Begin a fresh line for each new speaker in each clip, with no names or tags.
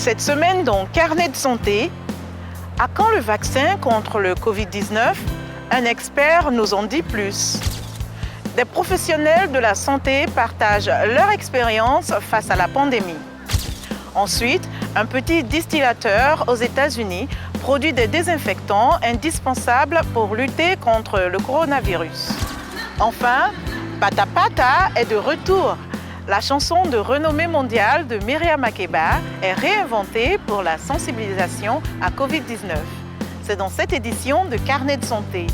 Cette semaine dans Carnet de santé, à quand le vaccin contre le Covid-19? Un expert nous en dit plus. Des professionnels de la santé partagent leur expérience face à la pandémie. Ensuite, un petit distillateur aux États-Unis produit des désinfectants indispensables pour lutter contre le coronavirus. Enfin, Pata Pata est de retour. La chanson de renommée mondiale de Myriam Makeba est réinventée pour la sensibilisation à Covid-19. C'est dans cette édition de Carnet de santé.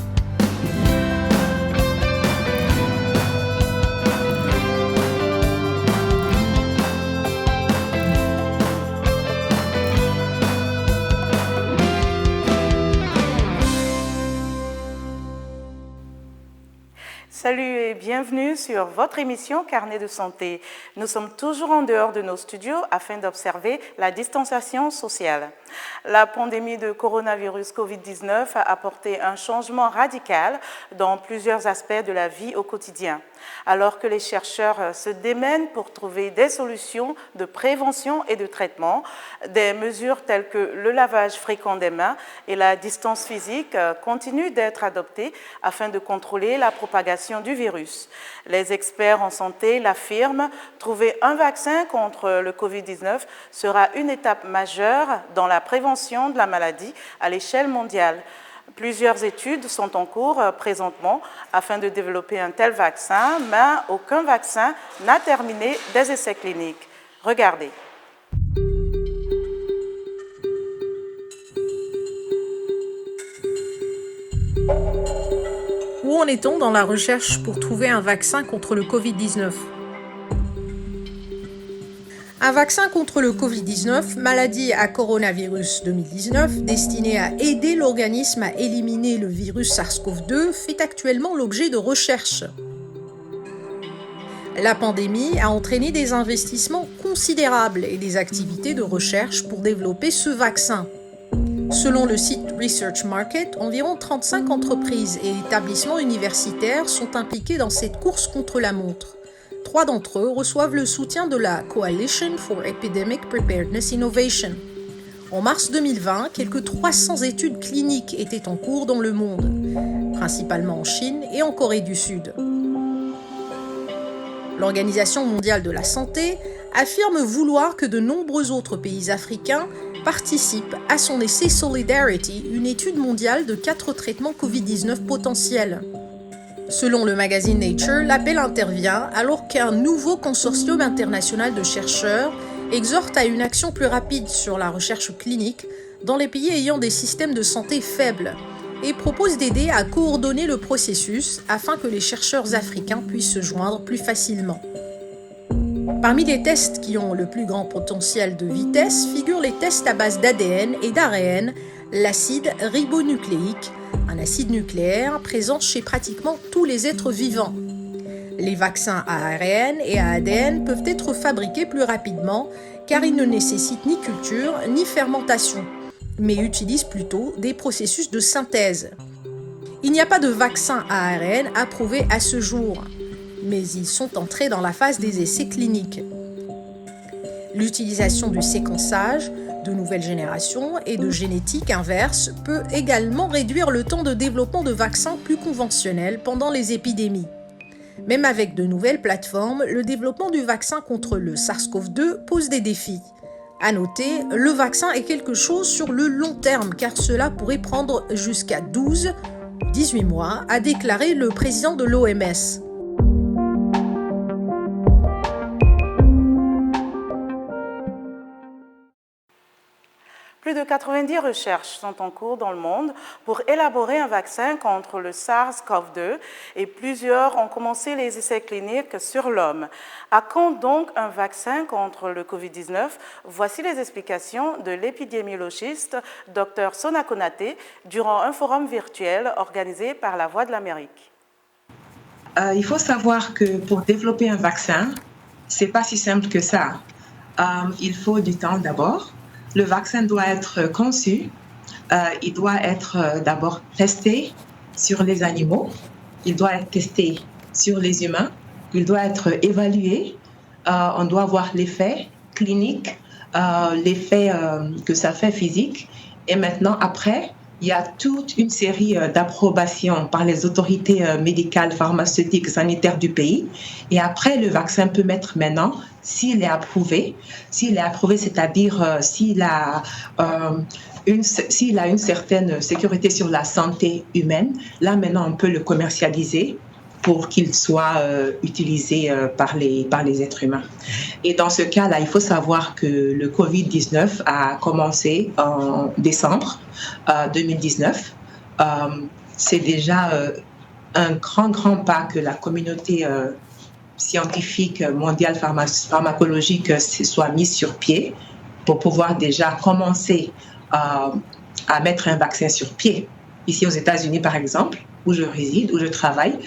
Salut et bienvenue sur votre émission Carnet de santé. Nous sommes toujours en dehors de nos studios afin d'observer la distanciation sociale. La pandémie de coronavirus Covid-19 a apporté un changement radical dans plusieurs aspects de la vie au quotidien. Alors que les chercheurs se démènent pour trouver des solutions de prévention et de traitement, des mesures telles que le lavage fréquent des mains et la distance physique continuent d'être adoptées afin de contrôler la propagation du virus. Les experts en santé l'affirment, trouver un vaccin contre le Covid-19 sera une étape majeure dans la prévention de la maladie à l'échelle mondiale. Plusieurs études sont en cours présentement afin de développer un tel vaccin, mais aucun vaccin n'a terminé des essais cliniques. Regardez.
Où en est-on dans la recherche pour trouver un vaccin contre le Covid-19 ? Un vaccin contre le Covid-19, maladie à coronavirus 2019, destiné à aider l'organisme à éliminer le virus SARS-CoV-2, fait actuellement l'objet de recherches. La pandémie a entraîné des investissements considérables et des activités de recherche pour développer ce vaccin. Selon le site Research Market, environ 35 entreprises et établissements universitaires sont impliqués dans cette course contre la montre. 3 d'entre eux reçoivent le soutien de la Coalition for Epidemic Preparedness Innovation. En mars 2020, quelques 300 études cliniques étaient en cours dans le monde, principalement en Chine et en Corée du Sud. L'Organisation mondiale de la santé affirme vouloir que de nombreux autres pays africains participent à son essai Solidarity, une étude mondiale de 4 traitements Covid-19 potentiels. Selon le magazine Nature, l'appel intervient alors qu'un nouveau consortium international de chercheurs exhorte à une action plus rapide sur la recherche clinique dans les pays ayant des systèmes de santé faibles et propose d'aider à coordonner le processus afin que les chercheurs africains puissent se joindre plus facilement. Parmi les tests qui ont le plus grand potentiel de vitesse figurent les tests à base d'ADN et d'ARN, l'acide ribonucléique, un acide nucléaire présent chez pratiquement tous les êtres vivants. Les vaccins à ARN et à ADN peuvent être fabriqués plus rapidement car ils ne nécessitent ni culture ni fermentation, mais utilisent plutôt des processus de synthèse. Il n'y a pas de vaccin à ARN approuvé à ce jour, mais ils sont entrés dans la phase des essais cliniques. L'utilisation du séquençage, de nouvelle génération et de génétique inverse peut également réduire le temps de développement de vaccins plus conventionnels pendant les épidémies. Même avec de nouvelles plateformes, le développement du vaccin contre le SARS-CoV-2 pose des défis. À noter, le vaccin est quelque chose sur le long terme car cela pourrait prendre jusqu'à 12 ou 18 mois, a déclaré le président de l'OMS.
Plus de 90 recherches sont en cours dans le monde pour élaborer un vaccin contre le SARS-CoV-2 et plusieurs ont commencé les essais cliniques sur l'homme. À quand donc un vaccin contre le Covid-19? Voici les explications de l'épidémiologiste Dr Sona Konaté durant un forum virtuel organisé par La Voix de l'Amérique.
Il faut savoir que pour développer un vaccin, ce n'est pas si simple que ça. Il faut du temps d'abord. Le vaccin doit être conçu, il doit être d'abord testé sur les animaux, il doit être testé sur les humains, il doit être évalué, on doit voir l'effet clinique l'effet que ça fait physique. Et maintenant, après, il y a toute une série d'approbations par les autorités médicales, pharmaceutiques, sanitaires du pays. Et après, le vaccin peut mettre maintenant, s'il est approuvé, c'est-à-dire s'il a une certaine sécurité sur la santé humaine, là maintenant on peut le commercialiser pour qu'il soit utilisé par les êtres humains. Et dans ce cas-là, il faut savoir que le Covid-19 a commencé en décembre 2019. C'est déjà un grand pas que la communauté scientifique mondiale pharmacologique soit mise sur pied pour pouvoir déjà commencer à mettre un vaccin sur pied. Ici aux États-Unis, par exemple, où je réside, où je travaille,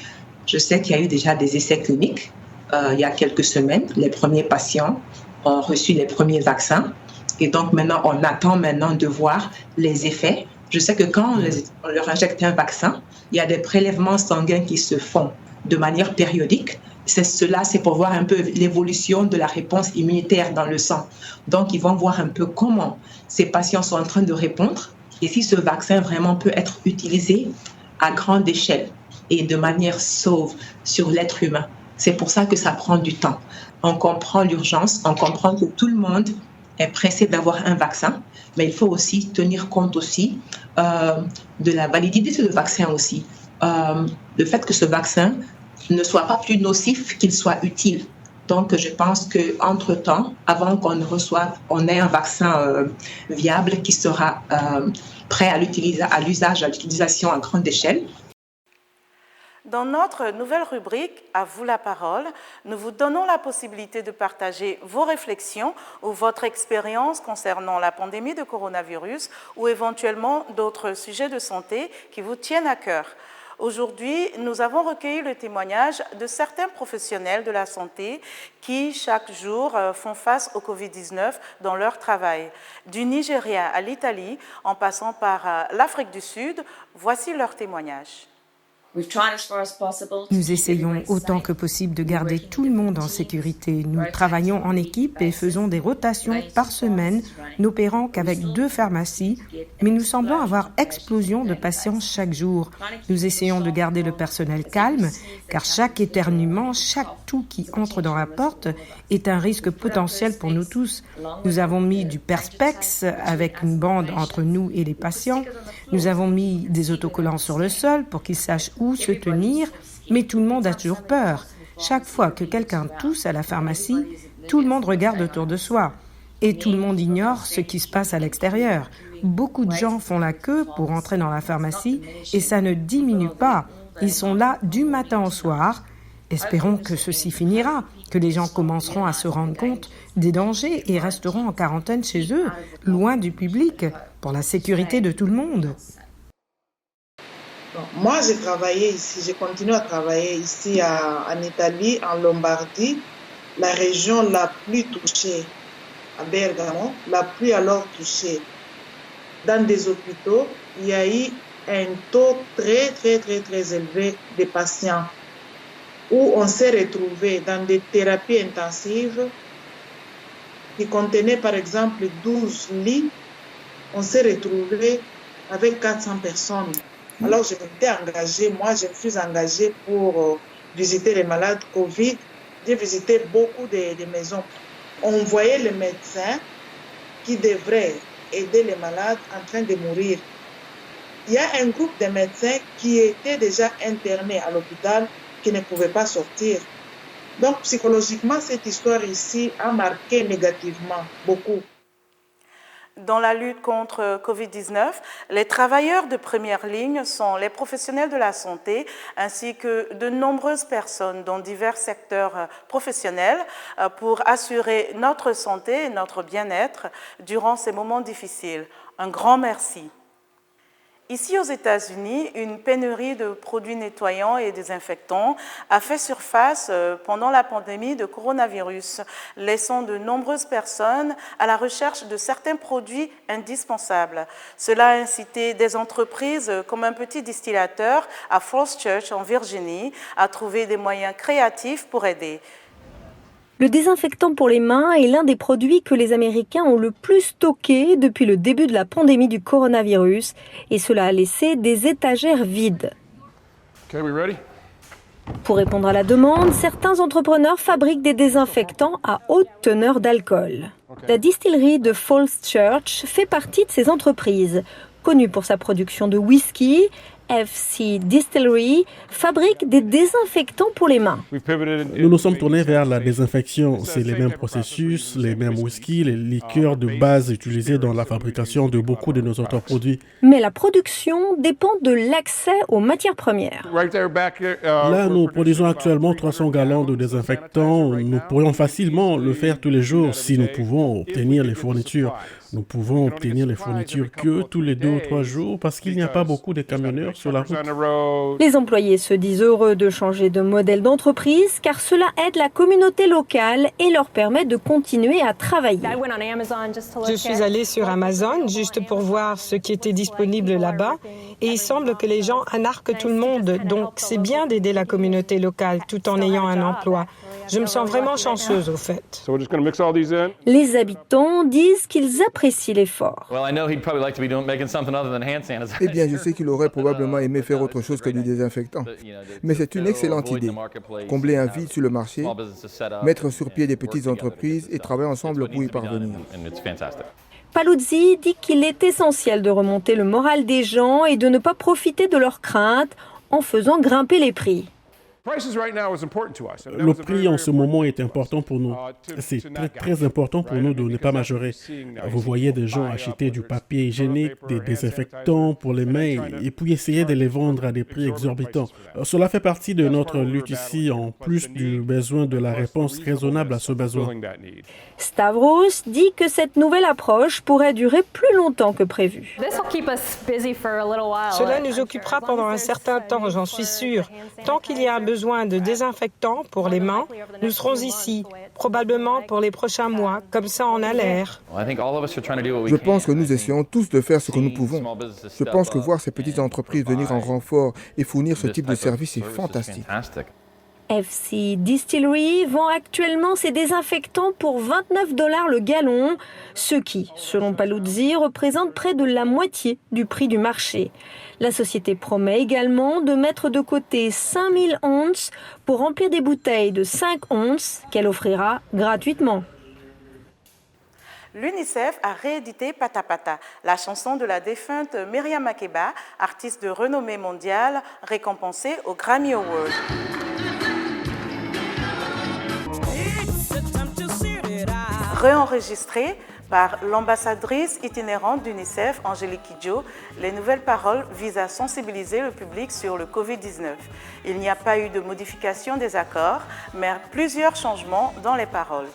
je sais qu'il y a eu déjà des essais cliniques il y a quelques semaines. Les premiers patients ont reçu les premiers vaccins. Et donc maintenant, on attend maintenant de voir les effets. Je sais que quand on leur injecte un vaccin, il y a des prélèvements sanguins qui se font de manière périodique. C'est pour voir un peu l'évolution de la réponse immunitaire dans le sang. Donc, ils vont voir un peu comment ces patients sont en train de répondre et si ce vaccin vraiment peut être utilisé à grande échelle et de manière sauve sur l'être humain. C'est pour ça que ça prend du temps. On comprend l'urgence, on comprend que tout le monde est pressé d'avoir un vaccin, mais il faut aussi tenir compte aussi de la validité de ce vaccin aussi. Le fait que ce vaccin ne soit pas plus nocif qu'il soit utile. Donc, je pense qu'entre-temps, avant on ait un vaccin viable qui sera prêt à l'utilisation à grande échelle.
Dans notre nouvelle rubrique « À vous la parole », nous vous donnons la possibilité de partager vos réflexions ou votre expérience concernant la pandémie de coronavirus ou éventuellement d'autres sujets de santé qui vous tiennent à cœur. Aujourd'hui, nous avons recueilli le témoignage de certains professionnels de la santé qui, chaque jour, font face au Covid-19 dans leur travail. Du Nigeria à l'Italie, en passant par l'Afrique du Sud, voici leur témoignage.
Nous essayons autant que possible de garder tout le monde en sécurité. Nous travaillons en équipe et faisons des rotations par semaine, n'opérant qu'avec 2 pharmacies, mais nous semblons avoir explosion de patients chaque jour. Nous essayons de garder le personnel calme, car chaque éternuement, chaque toux qui entre dans la porte est un risque potentiel pour nous tous. Nous avons mis du perspex avec une bande entre nous et les patients. Nous avons mis des autocollants sur le sol pour qu'ils sachent où se tenir, mais tout le monde a toujours peur. Chaque fois que quelqu'un tousse à la pharmacie, tout le monde regarde autour de soi et tout le monde ignore ce qui se passe à l'extérieur. Beaucoup de gens font la queue pour entrer dans la pharmacie et ça ne diminue pas. Ils sont là du matin au soir. Espérons que ceci finira, que les gens commenceront à se rendre compte des dangers et resteront en quarantaine chez eux, loin du public, pour la sécurité de tout le monde.
Moi, je continue à travailler ici en Italie, en Lombardie, la région la plus touchée, à Bergamo, la plus alors touchée. Dans des hôpitaux, il y a eu un taux très élevé de patients où on s'est retrouvé dans des thérapies intensives qui contenaient par exemple 12 lits. On s'est retrouvé avec 400 personnes. Alors je me suis engagée pour visiter les malades Covid. J'ai visité beaucoup de maisons. On voyait les médecins qui devraient aider les malades en train de mourir. Il y a un groupe de médecins qui étaient déjà internés à l'hôpital qui ne pouvaient pas sortir. Donc psychologiquement, cette histoire ici a marqué négativement beaucoup.
Dans la lutte contre Covid-19, les travailleurs de première ligne sont les professionnels de la santé ainsi que de nombreuses personnes dans divers secteurs professionnels pour assurer notre santé et notre bien-être durant ces moments difficiles. Un grand merci. Ici aux États-Unis, une pénurie de produits nettoyants et désinfectants a fait surface pendant la pandémie de coronavirus, laissant de nombreuses personnes à la recherche de certains produits indispensables. Cela a incité des entreprises comme un petit distillateur à Falls Church en Virginie à trouver des moyens créatifs pour aider.
Le désinfectant pour les mains est l'un des produits que les Américains ont le plus stocké depuis le début de la pandémie du coronavirus et cela a laissé des étagères vides.
Okay, we ready?
Pour répondre à la demande, certains entrepreneurs fabriquent des désinfectants à haute teneur d'alcool. La distillerie de Falls Church fait partie de ces entreprises. Connue pour sa production de whisky, FC Distillery fabrique des désinfectants pour les mains.
Nous nous sommes tournés vers la désinfection. C'est les mêmes processus, les mêmes whisky, les liqueurs de base utilisées dans la fabrication de beaucoup de nos autres produits.
Mais la production dépend de l'accès aux matières premières.
Là, nous produisons actuellement 300 gallons de désinfectant. Nous pourrions facilement le faire tous les jours si nous pouvons obtenir les fournitures. Nous pouvons obtenir les fournitures que tous les 2 ou 3 jours parce qu'il n'y a pas beaucoup de camionneurs sur la route.
Les employés se disent heureux de changer de modèle d'entreprise car cela aide la communauté locale et leur permet de continuer à travailler.
Je suis allée sur Amazon juste pour voir ce qui était disponible là-bas et il semble que les gens anarquent tout le monde, donc c'est bien d'aider la communauté locale tout en ayant un emploi. Je me sens vraiment chanceuse au fait.
Les habitants disent qu'ils apprécient l'effort.
Eh bien, je sais qu'il aurait probablement aimé faire autre chose que du désinfectant. Mais c'est une excellente idée. Combler un vide sur le marché, mettre sur pied des petites entreprises et travailler ensemble pour y parvenir.
Paluzzi dit qu'il est essentiel de remonter le moral des gens et de ne pas profiter de leurs craintes en faisant grimper les prix.
Le prix en ce moment est important pour nous. C'est très important pour nous de ne pas majorer. Vous voyez des gens acheter du papier hygiénique, des désinfectants pour les mains et puis essayer de les vendre à des prix exorbitants. Cela fait partie de notre lutte ici, en plus du besoin de la réponse raisonnable à ce besoin.
Stavros dit que cette nouvelle approche pourrait durer plus longtemps que prévu.
Cela nous occupera pendant un certain temps, j'en suis sûre. Tant qu'il y a besoin de désinfectants pour les mains, nous serons ici, probablement pour les prochains mois, comme ça on a l'air.
Je pense que nous essayons tous de faire ce que nous pouvons. Je pense que voir ces petites entreprises venir en renfort et fournir ce type de service est fantastique.
FC Distillery vend actuellement ses désinfectants pour $29 le gallon, ce qui, selon Paluzzi, représente près de la moitié du prix du marché. La société promet également de mettre de côté 5000 onces pour remplir des bouteilles de 5 onces qu'elle offrira gratuitement.
L'UNICEF a réédité Pata Pata, la chanson de la défunte Myriam Makeba, artiste de renommée mondiale, récompensée aux Grammy Awards. Réenregistré par l'ambassadrice itinérante d'UNICEF, Angélique Kidjo, les nouvelles paroles visent à sensibiliser le public sur le Covid-19. Il n'y a pas eu de modification des accords, mais plusieurs changements dans les paroles.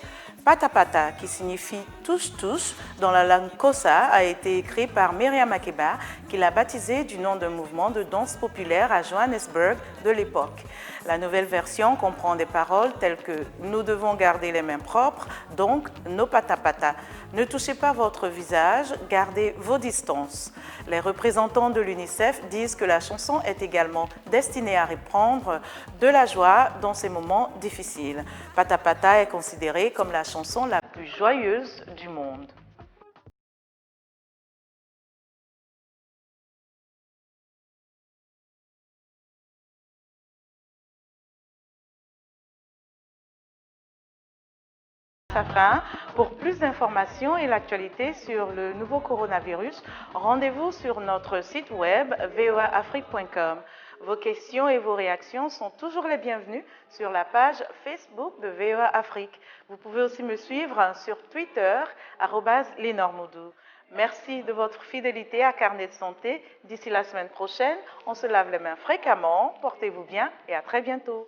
Pata Pata, qui signifie touche touche dans la langue Xhosa, a été écrit par Myriam Makeba, qui l'a baptisé du nom d'un mouvement de danse populaire à Johannesburg de l'époque. La nouvelle version comprend des paroles telles que « Nous devons garder les mains propres, donc no pata pata ». Ne touchez pas votre visage, gardez vos distances. Les représentants de l'UNICEF disent que la chanson est également destinée à répandre de la joie dans ces moments difficiles. Pata Pata est considérée comme la chanson la plus joyeuse du monde. Fin. Pour plus d'informations et l'actualité sur le nouveau coronavirus, rendez-vous sur notre site web voaafrique.com. Vos questions et vos réactions sont toujours les bienvenues sur la page Facebook de VOA Afrique. Vous pouvez aussi me suivre sur Twitter, @lenormoudou. Merci de votre fidélité à Carnet de Santé. D'ici la semaine prochaine, on se lave les mains fréquemment. Portez-vous bien et à très bientôt.